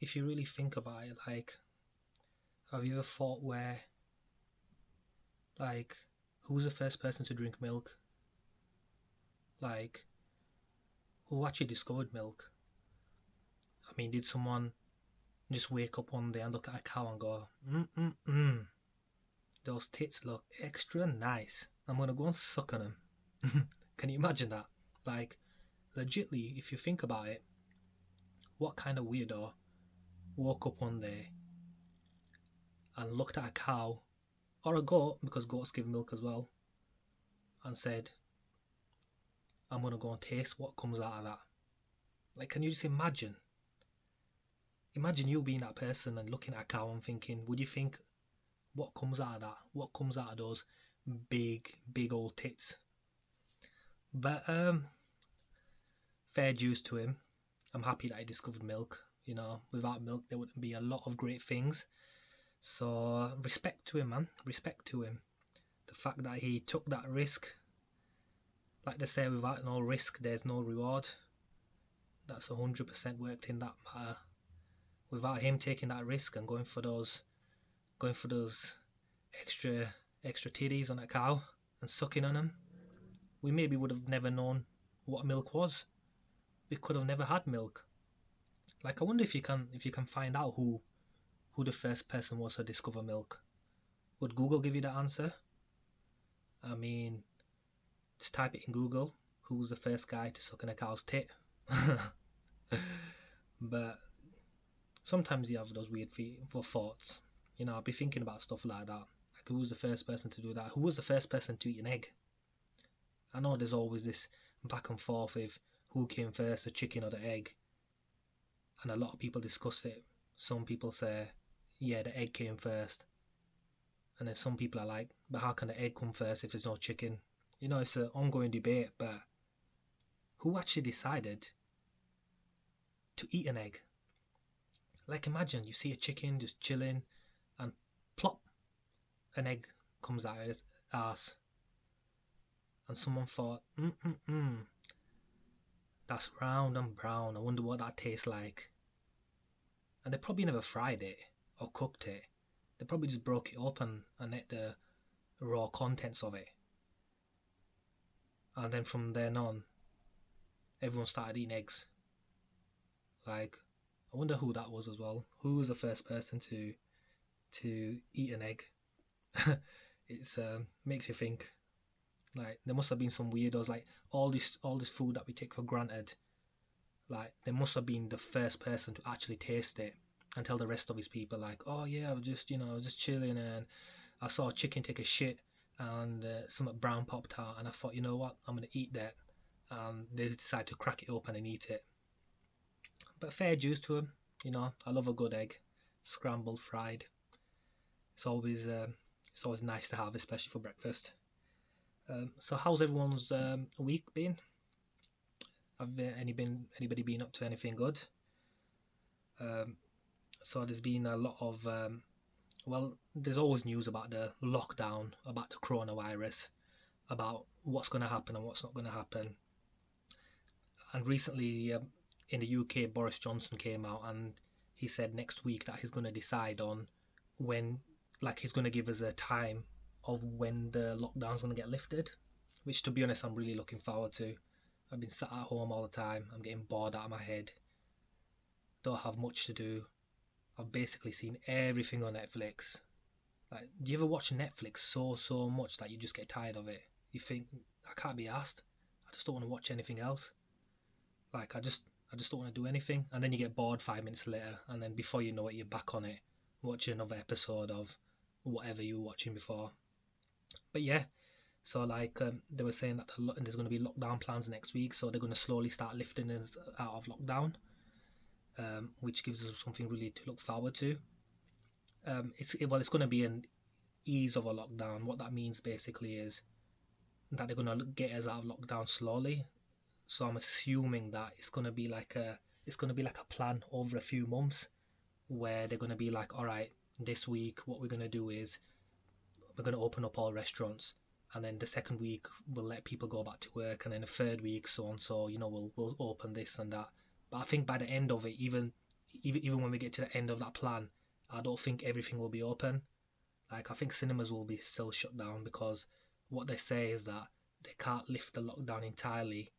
if you really think about it, like, have you ever thought where, like, who was the first person to drink milk? Like, who actually discovered milk? I mean, did someone just wake up one day and look at a cow and go, those tits look extra nice, I'm gonna go and suck on them? Can you imagine that? Like, legitly, if you think about it, what kind of weirdo woke up one day and looked at a cow or a goat, because goats give milk as well, and said, I'm gonna go and taste what comes out of that? Like, can you just imagine you being that person and looking at a cow and thinking, would you think, what comes out of that? What comes out of those big old tits? But fair dues to him. I'm happy that he discovered milk. You know, without milk there wouldn't be a lot of great things. So respect to him, man. Respect to him. The fact that he took that risk. Like they say, without no risk there's no reward. That's 100% worked in that matter. Without him taking that risk and going for those extra titties on a cow and sucking on them, we maybe would have never known what milk was. We could have never had milk. Like, I wonder if you can find out who the first person was to discover milk. Would Google give you the answer? I mean, just type it in Google, who was the first guy to suck on a cow's tit? But sometimes you have those weird thoughts. You know, I'll be thinking about stuff like that. Like, who was the first person to do that? Who was the first person to eat an egg? I know there's always this back and forth with who came first, the chicken or the egg. And a lot of people discuss it. Some people say, yeah, the egg came first. And then some people are like, but how can the egg come first if there's no chicken? You know, it's an ongoing debate, but who actually decided to eat an egg? Like, imagine you see a chicken just chilling and plop, an egg comes out of its ass. And someone thought, that's round and brown, I wonder what that tastes like. And they probably never fried it or cooked it. They probably just broke it up and ate the raw contents of it. And then from then on, everyone started eating eggs. Like, I wonder who that was as well. Who was the first person to eat an egg? It's makes you think. Like, there must have been some weirdos. Like, all this food that we take for granted. Like, there must have been the first person to actually taste it and tell the rest of his people, like, oh yeah, I was just chilling and I saw a chicken take a shit and something brown popped out and I thought, you know what, I'm gonna eat that. And they decide to crack it open and eat it. But fair dues to them. You know, I love a good egg, scrambled, fried. It's always nice to have, especially for breakfast. So how's everyone's week been? Have anybody been up to anything good? So there's been a lot of well, there's always news about the lockdown, about the coronavirus, about what's going to happen and what's not going to happen. And recently in the UK, Boris Johnson came out and he said next week that he's going to decide on when, like, he's going to give us a time of when the lockdown's going to get lifted, which, to be honest, I'm really looking forward to. I've been sat at home all the time. I'm getting bored out of my head. Don't have much to do. I've basically seen everything on Netflix. Like, do you ever watch Netflix so much that you just get tired of it? You think, I can't be asked. I just don't want to watch anything else. Like, I just don't want to do anything. And then you get bored 5 minutes later, and then before you know it, you're back on it, watching another episode of whatever you were watching before. But yeah, so like they were saying that there's going to be lockdown plans next week, so they're going to slowly start lifting us out of lockdown, which gives us something really to look forward to. It's going to be an ease of a lockdown. What that means basically is that they're going to get us out of lockdown slowly. So I'm assuming that it's going to be like a plan over a few months, where they're going to be like, all right, this week what we're going to do is we're going to open up all restaurants, and then the second week we'll let people go back to work, and then the third week so on, so, you know, we'll open this and that. But I think by the end of it, even even when we get to the end of that plan, I don't think everything will be open. Like, I think cinemas will be still shut down, because what they say is that they can't lift the lockdown entirely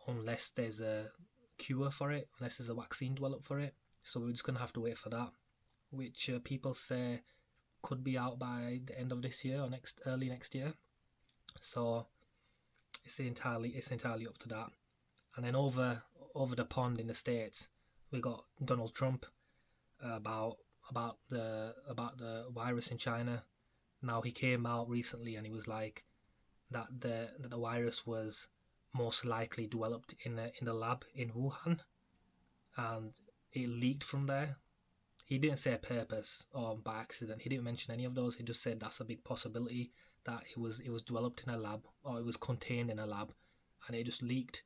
unless there's a cure for it, unless there's a vaccine developed for it. So we're just gonna have to wait for that, which people say could be out by the end of this year or early next year. So it's entirely up to that. And then over the pond in the States, we got Donald Trump, about the virus in China. Now, he came out recently and he was like that the virus was most likely developed in the lab in Wuhan, and it leaked from there. He didn't say purpose or by accident. He didn't mention any of those. He just said that's a big possibility that it was developed in a lab, or it was contained in a lab, and it just leaked.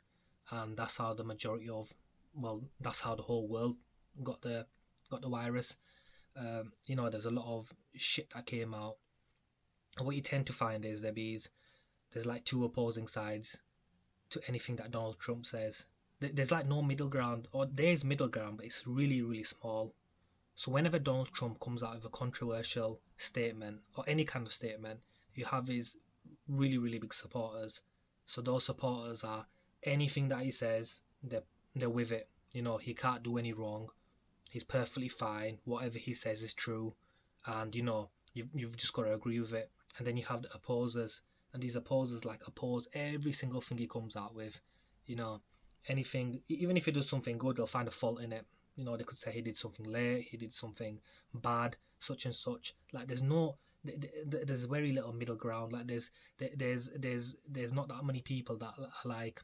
And that's how the majority of, well, that's how the whole world got the virus. There's a lot of shit that came out. And what you tend to find is there's like two opposing sides to anything that Donald Trump says. There's like no middle ground, or there's middle ground, but it's really, really small. So whenever Donald Trump comes out with a controversial statement or any kind of statement, you have his really, really big supporters. So those supporters are, anything that he says, they're with it. He can't do any wrong. He's perfectly fine. Whatever he says is true, and you've just got to agree with it. And then you have the opposers, and these opposers like oppose every single thing he comes out with. Anything, even if he does something good, they'll find a fault in it. They could say he did something late, he did something bad, such and such. Like, there's very little middle ground. Like, there's not that many people that are like,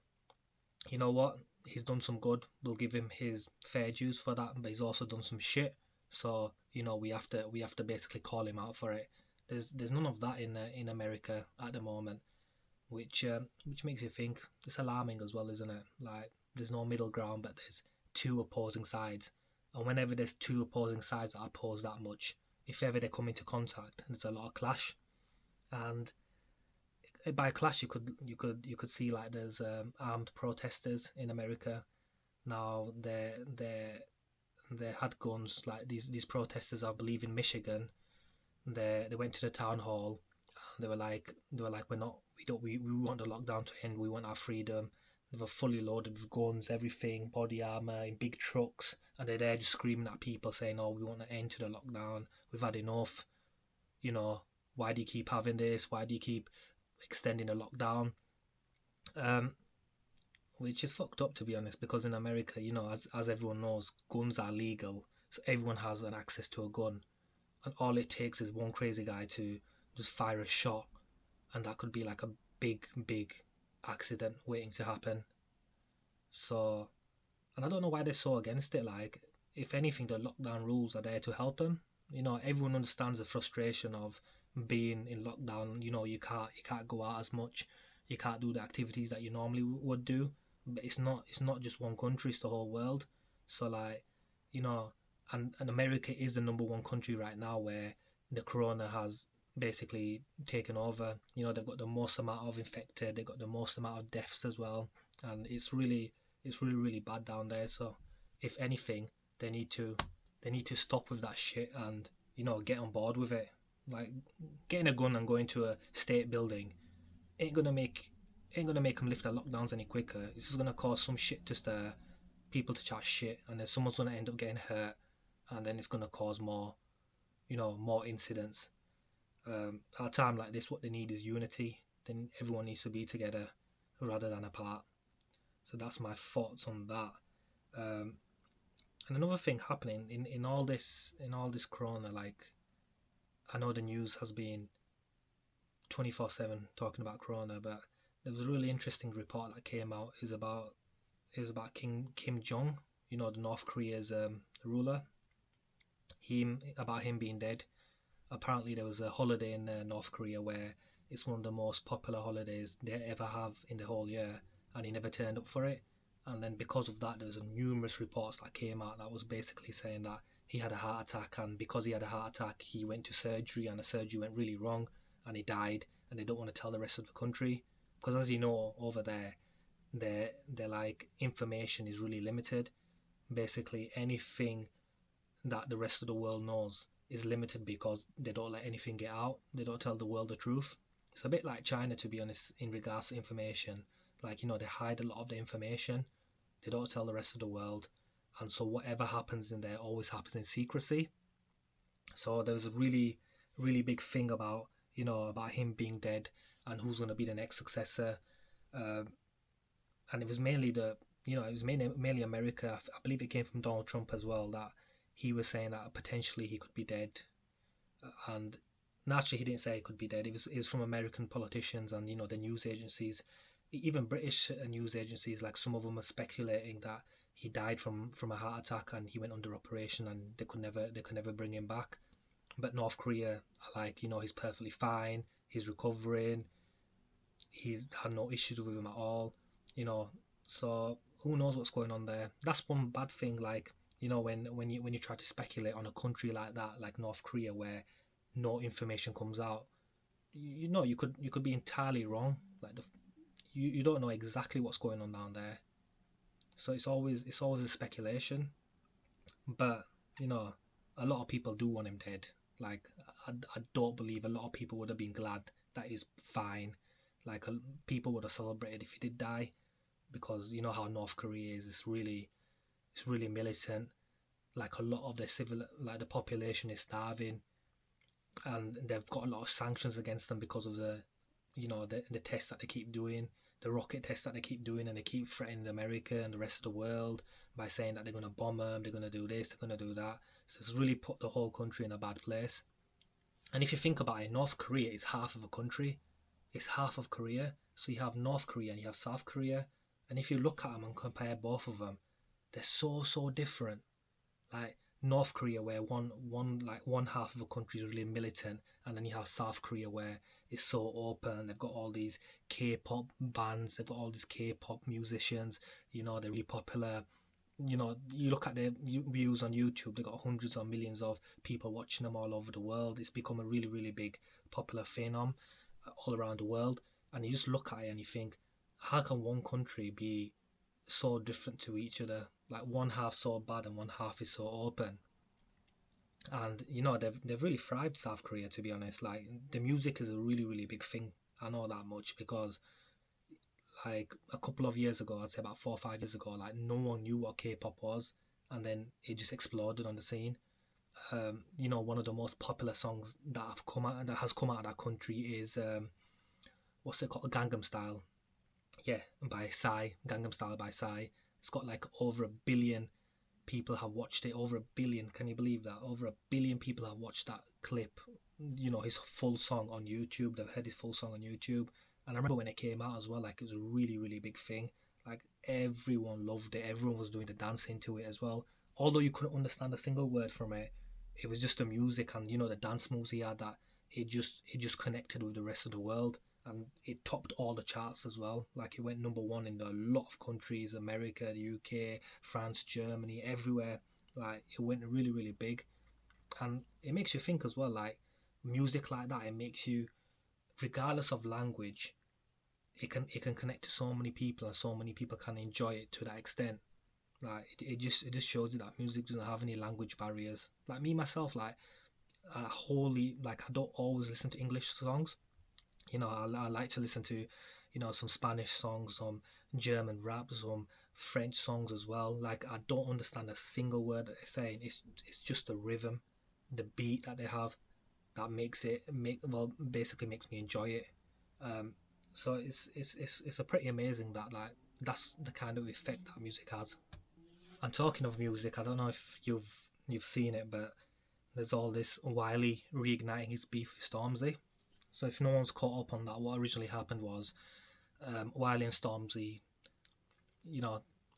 you know what, he's done some good, we'll give him his fair dues for that, but he's also done some shit, so we have to basically call him out for it. There's none of that in America at the moment, which makes you think. It's alarming as well, isn't it? Like, there's no middle ground, but there's two opposing sides, and whenever there's two opposing sides that oppose that much, if ever they come into contact, there's a lot of clash. And by clash, you could see, like, there's armed protesters in America now. They had guns. Like, these protesters, I believe in Michigan, they went to the town hall, and they were like we want the lockdown to end, we want our freedom. They were fully loaded with guns, everything, body armor, in big trucks, and they're there just screaming at people saying, oh, we want an end to the lockdown, we've had enough, why do you keep having this, why do you keep extending the lockdown? Which is fucked up, to be honest, because in America, as everyone knows, guns are legal, so everyone has an access to a gun, and all it takes is one crazy guy to just fire a shot, and that could be like a big accident waiting to happen. So, and I don't know why they're so against it. Like, if anything, the lockdown rules are there to help them. Everyone understands the frustration of being in lockdown. You can't go out as much, you can't do the activities that you normally would do. But it's not just one country, it's the whole world. So, like, and America is the number one country right now where the corona has basically taken over. They've got the most amount of infected, they've got the most amount of deaths as well, and it's really really bad down there. So if anything, they need to stop with that shit and get on board with it. Like, getting a gun and going to a state building ain't gonna make them lift their lockdowns any quicker. It's just gonna cause some shit to stir, people to chat shit, and then someone's gonna end up getting hurt, and then it's gonna cause more incidents. At a time like this, what they need is unity. Then everyone needs to be together rather than apart. So that's my thoughts on that. And another thing happening in all this corona, like, I know the news has been 24/7 talking about corona, but there was a really interesting report that came out. It was about Kim Jong, the North Korea's ruler. About him being dead. Apparently there was a holiday in North Korea where it's one of the most popular holidays they ever have in the whole year, and he never turned up for it. And then because of that, there was numerous reports that came out that was basically saying that he had a heart attack, and because he had a heart attack, he went to surgery, and the surgery went really wrong, and he died, and they don't want to tell the rest of the country, because, as you know, over there, their like information is really limited. Basically, anything that the rest of the world knows is limited because they don't let anything get out. They don't tell the world the truth. It's a bit like China, to be honest, in regards to information. Like, they hide a lot of the information. They don't tell the rest of the world. And so whatever happens in there always happens in secrecy. So there was a really, really big thing about, about him being dead and who's going to be the next successor. Um, and it was mainly mainly America. I believe it came from Donald Trump as well, that he was saying that potentially he could be dead. And naturally, he didn't say he could be dead. It was from American politicians and the news agencies, even British news agencies. Like, some of them are speculating that he died from a heart attack and he went under operation and they could never bring him back. But North Korea, like, he's perfectly fine. He's recovering. He's had no issues with him at all. So who knows what's going on there? That's one bad thing. Like, when you try to speculate on a country like that, like North Korea, where no information comes out, you could be entirely wrong. Like, you don't know exactly what's going on down there. So it's always a speculation. But a lot of people do want him dead. Like, I don't believe a lot of people would have been glad that he's fine. Like, people would have celebrated if he did die, because you know how North Korea is. It's really militant. Like, a lot of the population is starving, and they've got a lot of sanctions against them because of the tests that they keep doing, the rocket tests that they keep doing, and they keep threatening America and the rest of the world by saying that they're going to bomb them, they're going to do this, they're going to do that. So it's really put the whole country in a bad place. And if you think about it, North Korea is half of a country. It's half of Korea. So you have North Korea and you have South Korea. And if you look at them and compare both of them, they're so different. Like, North Korea, where one half of the country is really militant, and then you have South Korea, where it's so open. They've got all these K-pop bands, they've got all these K-pop musicians. They're really popular. You look at their views on YouTube, they've got hundreds of millions of people watching them all over the world. It's become a really, really big popular phenom all around the world. And you just look at it and you think, how can one country be so different to each other? Like, one half so bad and one half is so open. And they've really thrived, South Korea, to be honest. Like, the music is a really, really big thing. I know that much because, like, a couple of years ago, I'd say about 4 or 5 years ago, like, no one knew what K-pop was, and then it just exploded on the scene. One of the most popular songs that has come out of that country is what's it called, Gangnam Style. Yeah, by Psy, Gangnam Style by Psy. It's got like over 1 billion people have watched it. Over 1 billion, can you believe that? Over 1 billion people have watched that clip. His full song on YouTube. They've heard his full song on YouTube. And I remember when it came out as well, like, it was a really, really big thing. Like, everyone loved it. Everyone was doing the dancing to it as well. Although you couldn't understand a single word from it, it was just the music and the dance moves he had, that it just connected with the rest of the world. And it topped all the charts as well. Like, it went #1 in a lot of countries: America, the UK, France, Germany, everywhere. Like, it went really, really big. And it makes you think as well, like, music like that, it makes you, regardless of language, it can connect to so many people, and so many people can enjoy it to that extent. Like, it just shows you that music doesn't have any language barriers. Like, me myself, like, I don't always listen to English songs. I like to listen to some Spanish songs, some German rap, some French songs as well. Like, I don't understand a single word that they're saying. It's just the rhythm, the beat that they have, that basically makes me enjoy it. So it's a pretty amazing that, like, that's the kind of effect that music has. And talking of music, I don't know if you've seen it, but there's all this Wiley reigniting his beef with Stormzy. So if no one's caught up on that, what originally happened was, Wiley and Stormzy,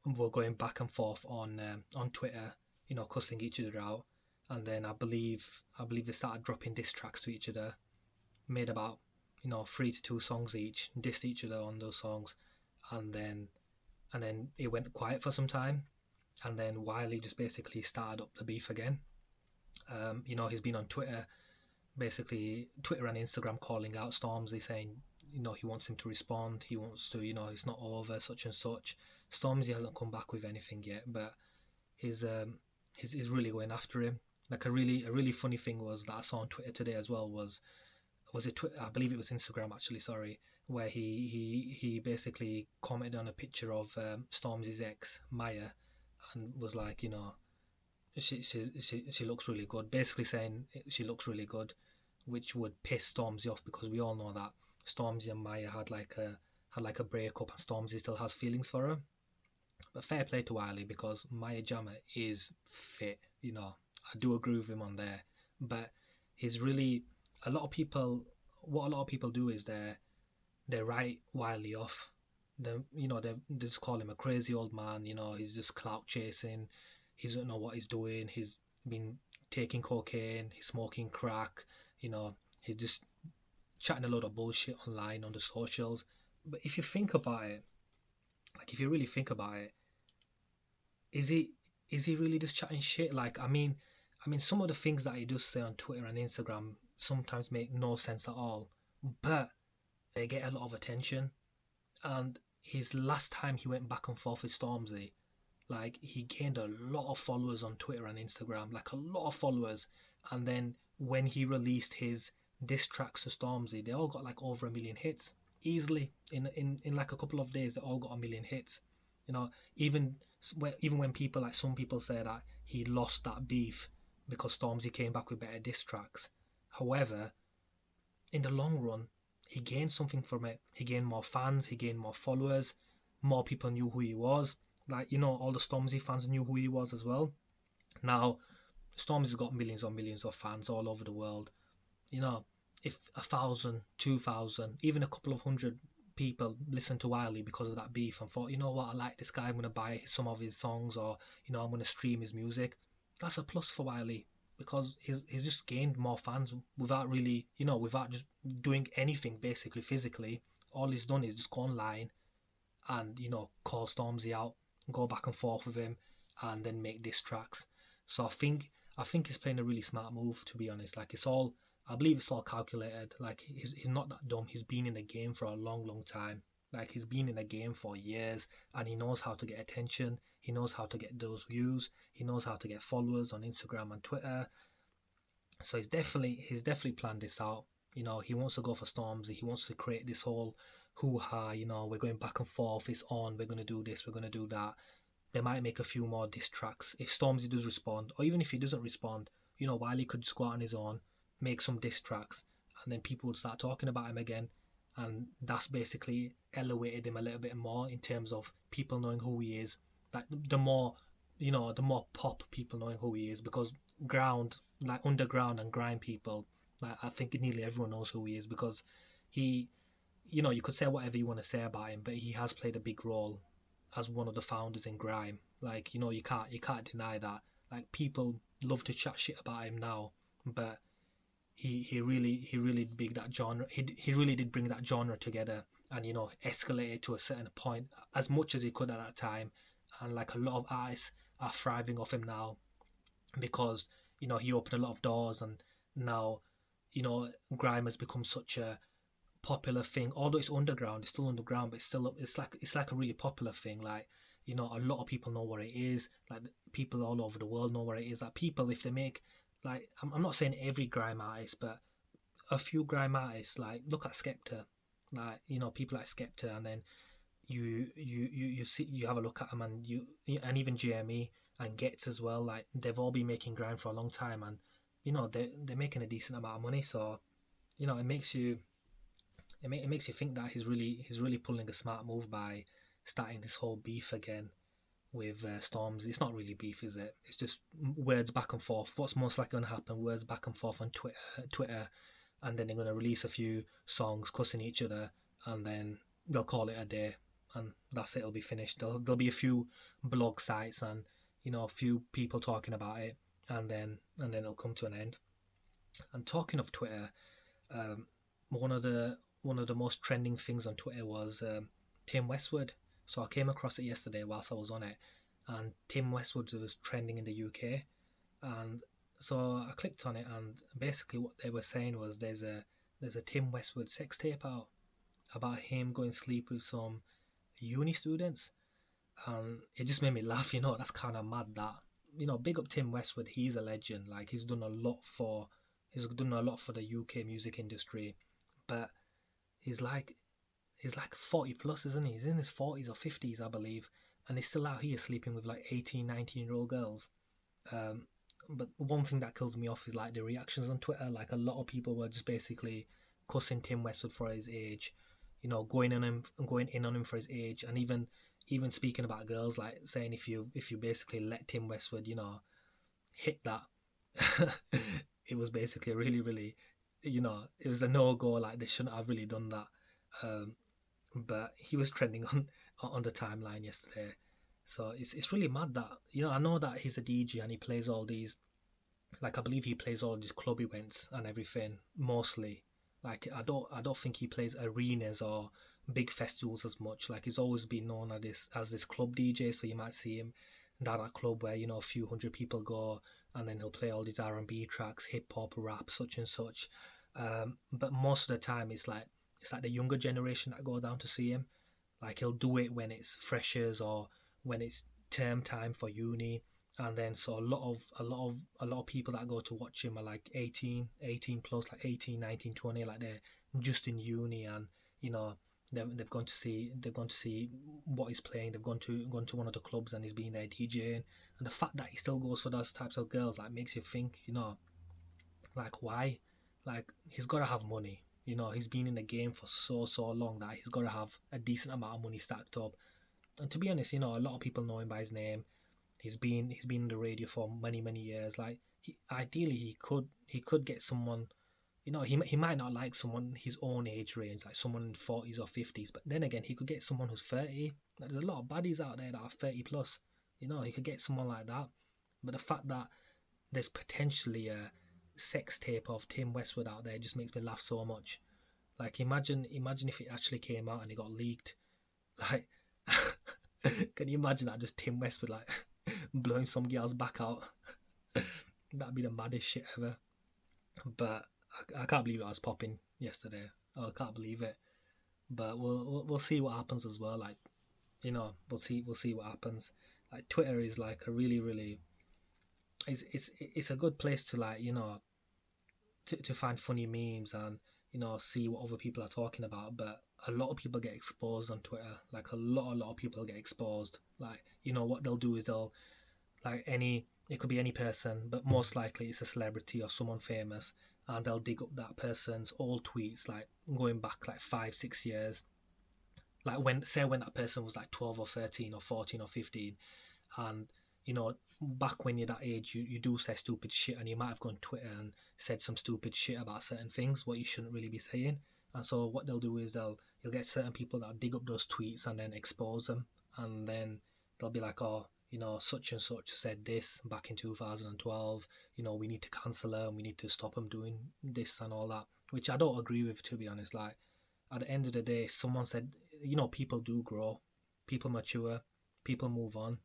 were going back and forth on Twitter, cussing each other out, and then I believe they started dropping diss tracks to each other, made about 3 to 2 songs each, dissed each other on those songs, and then it went quiet for some time, and then Wiley just basically started up the beef again. He's been on Twitter and Instagram calling out Stormzy, saying he wants him to respond, he wants to, it's not over, such and such. Stormzy hasn't come back with anything yet, but his he's really going after him. Like a really funny thing was that I saw on Twitter today as well was it Twitter? I believe it was Instagram actually. Sorry, where he basically commented on a picture of Stormzy's ex Maya, and was like, she looks really good. Basically saying she looks really good, which would piss Stormzy off because we all know that Stormzy and Maya had like a breakup, and Stormzy still has feelings for her. But fair play to Wiley because Maya Jama is fit. I do agree with him on there. But he's really a lot of people. What a lot of people do is they write Wiley off. They just call him a crazy old man. He's just clout chasing. He doesn't know what he's doing. He's been taking cocaine. He's smoking crack. He's just chatting a lot of bullshit online on the socials. But if you think about it, like if you really think about it, is he really just chatting shit? Like, I mean, some of the things that he does say on Twitter and Instagram sometimes make no sense at all, but they get a lot of attention. And his last time he went back and forth with Stormzy, like he gained a lot of followers on Twitter and Instagram, like a lot of followers. And then when he released his diss tracks to Stormzy, they all got like over 1 million hits easily in like a couple of days. They all got 1 million hits. Even when people, like some people say that he lost that beef because Stormzy came back with better diss tracks. However, in the long run, he gained something from it. He gained more fans, he gained more followers, more people knew who he was. Like, all the Stormzy fans knew who he was as well. Now, Stormzy's got millions on millions of fans all over the world. If 1,000, 2,000, even a couple of hundred people listened to Wiley because of that beef and thought, you know what, I like this guy, I'm going to buy some of his songs, or, I'm going to stream his music. That's a plus for Wiley because he's just gained more fans without really, without just doing anything basically physically. All he's done is just go online and, call Stormzy out, go back and forth with him, and then make diss tracks. So I think he's playing a really smart move, to be honest. Like, I believe it's all calculated. Like, he's not that dumb. He's been in the game for a long, long time. Like, he's been in the game for years, and he knows how to get attention. He knows how to get those views. He knows how to get followers on Instagram and Twitter. So he's definitely planned this out. He wants to go for Stormzy. He wants to create this whole hoo-ha. We're going back and forth. It's on. We're going to do this. We're going to do that. They might make a few more diss tracks if Stormzy does respond, or even if he doesn't respond. Wiley could just go out on his own, make some diss tracks, and then people would start talking about him again. And that's basically elevated him a little bit more in terms of people knowing who he is. Like, the more pop people knowing who he is, because like underground and grind people, like, I think nearly everyone knows who he is, because he, you could say whatever you want to say about him, but he has played a big role as one of the founders in grime. Like, you can't deny that. Like, people love to chat shit about him now, but he really big that genre. He really did bring that genre together, and escalate it to a certain point as much as he could at that time. And like, a lot of artists are thriving off him now because he opened a lot of doors, and now grime has become such a popular thing. Although it's underground, it's still underground, but it's like a really popular thing. Like, a lot of people know what it is. Like, people all over the world know what it is. Like, people, if they make, like, I'm not saying every grime artist, but a few grime artists, like, look at Skepta. Like, people like Skepta, and then you see, you have a look at them, and even JME and Gets as well. Like, they've all been making grime for a long time, and they're making a decent amount of money. So it makes you think that he's really pulling a smart move by starting this whole beef again with Storms. It's not really beef, is it? It's just words back and forth. What's most likely going to happen? Words back and forth on Twitter, and then they're going to release a few songs cussing each other, and then they'll call it a day, and that's it. It'll be finished. There'll be a few blog sites and a few people talking about it, and then it'll come to an end. And talking of Twitter, one of the most trending things on Twitter was Tim Westwood. So I came across it yesterday whilst I was on it, and Tim Westwood was trending in the UK. And so I clicked on it, and basically what they were saying was there's a Tim Westwood Sextape out about him going to sleep with some uni students. And it just made me laugh. That's kind of mad that big up Tim Westwood. He's a legend. Like he's done a lot for the UK music industry, but he's like he's like 40 plus, isn't he? He's in his 40s or 50s, I believe, and he's still out here sleeping with like 18, 19-year-old girls. Um, but one thing that kills me off is like the reactions on Twitter. Like a lot of people were just basically cussing Tim Westwood for his age, going in on him for his age, and even speaking about girls, like saying if you basically let Tim Westwood, hit that, it was basically really, really, it was a no go. Like they shouldn't have really done that. Um, but he was trending on the timeline yesterday. So it's really mad that I know that he's a DJ and he plays all these, like I believe he plays all these club events and everything mostly. Like I don't think he plays arenas or big festivals as much. Like he's always been known as this club DJ. So you might see him down at club where a few hundred people go, and then he'll play all these R&B tracks, hip hop, rap, such and such. But most of the time it's like the younger generation that go down to see him. Like he'll do it when it's freshers or when it's term time for uni, and then so a lot of people that go to watch him are like 18 plus, like 18, 19, 20, like they're just in uni, and you know they've gone to see what he's playing. They've gone to one of the clubs and he's been there DJing, and the fact that he still goes for those types of girls like makes you think, like why? Like he's got to have money. He's been in the game for so long that he's got to have a decent amount of money stacked up. And to be honest, a lot of people know him by his name. He's been in the radio for many years. Like ideally he could get someone. He might not like someone his own age range, like someone in 40s or 50s. But then again, he could get someone who's 30. Like, there's a lot of baddies out there that are 30 plus. He could get someone like that. But the fact that there's potentially a sex tape of Tim Westwood out there just makes me laugh so much. Like imagine if it actually came out and it got leaked. Like, can you imagine that? Just Tim Westwood like blowing some girl's back out. That'd be the maddest shit ever. But I can't believe I was popping yesterday. I can't believe it. But we'll see what happens as well. Like we'll see what happens. Like Twitter is like a really, really, it's a good place to like to find funny memes and see what other people are talking about. But a lot of people get exposed on Twitter. Like a lot of people get exposed. Like what they'll do is they'll, like, it could be any person, but most likely it's a celebrity or someone famous, and they'll dig up that person's old tweets, like going back like 5-6 years, like when that person was like 12 or 13 or 14 or 15, and back when you're that age, you do say stupid shit, and you might have gone on Twitter and said some stupid shit about certain things what you shouldn't really be saying. And so what they'll do is you'll get certain people that dig up those tweets and then expose them, and then they'll be like, oh, such and such said this back in 2012, we need to cancel her and we need to stop them doing this and all that, which I don't agree with, to be honest. Like at the end of the day, someone said, people do grow, people mature, people move on.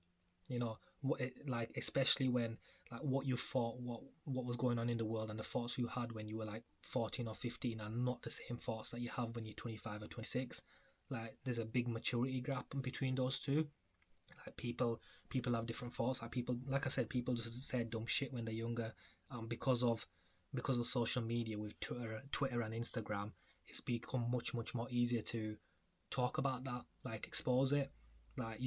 Like especially when like what you thought, what was going on in the world, and the thoughts you had when you were like 14 or 15 are not the same thoughts that you have when you're 25 or 26. Like there's a big maturity gap between those two. Like people have different thoughts. Like people, like I said, people just say dumb shit when they're younger. Because of social media with Twitter and Instagram, it's become much more easier to talk about that, like expose it. Like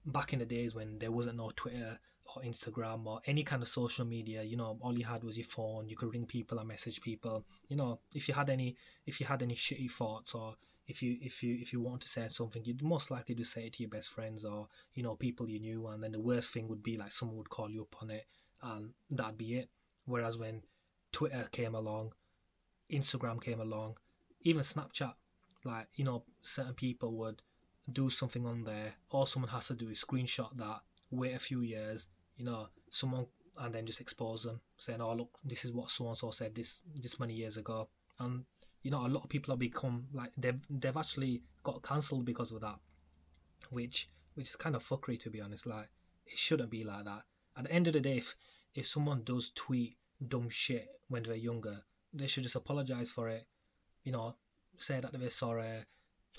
back in the days when there wasn't no Twitter or Instagram or any kind of social media, all you had was your phone. You could ring people and message people. If you had any shitty thoughts, or if you want to say something, you'd most likely just say it to your best friends or people you knew, and then the worst thing would be like someone would call you up on it, and that'd be it. Whereas when Twitter came along, Instagram came along, even Snapchat, like certain people would do something on there, all someone has to do is screenshot that, wait a few years, someone, and then just expose them, saying, oh look, this is what so and so said this many years ago. And a lot of people have become like they've actually got cancelled because of that, which is kind of fuckery, to be honest. Like it shouldn't be like that. At the end of the day, if someone does tweet dumb shit when they're younger, they should just apologize for it, say that they're sorry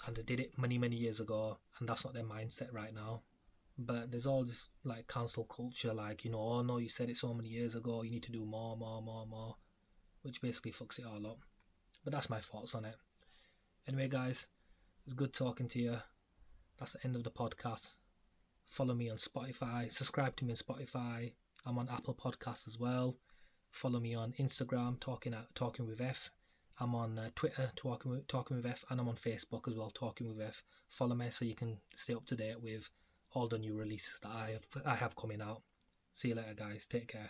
and they did it many years ago, and that's not their mindset right now. But there's all this like cancel culture, like, oh no, you said it so many years ago, you need to do more, which basically fucks it all up. But that's my thoughts on it. Anyway, guys, it was good talking to you. That's the end of the podcast. Follow me on Spotify. Subscribe to me on Spotify. I'm on Apple Podcasts as well. Follow me on Instagram, Talking with F. I'm on Twitter, Talking with F, and I'm on Facebook as well, Talking with F. Follow me so you can stay up to date with all the new releases that I have coming out. See you later, guys. Take care.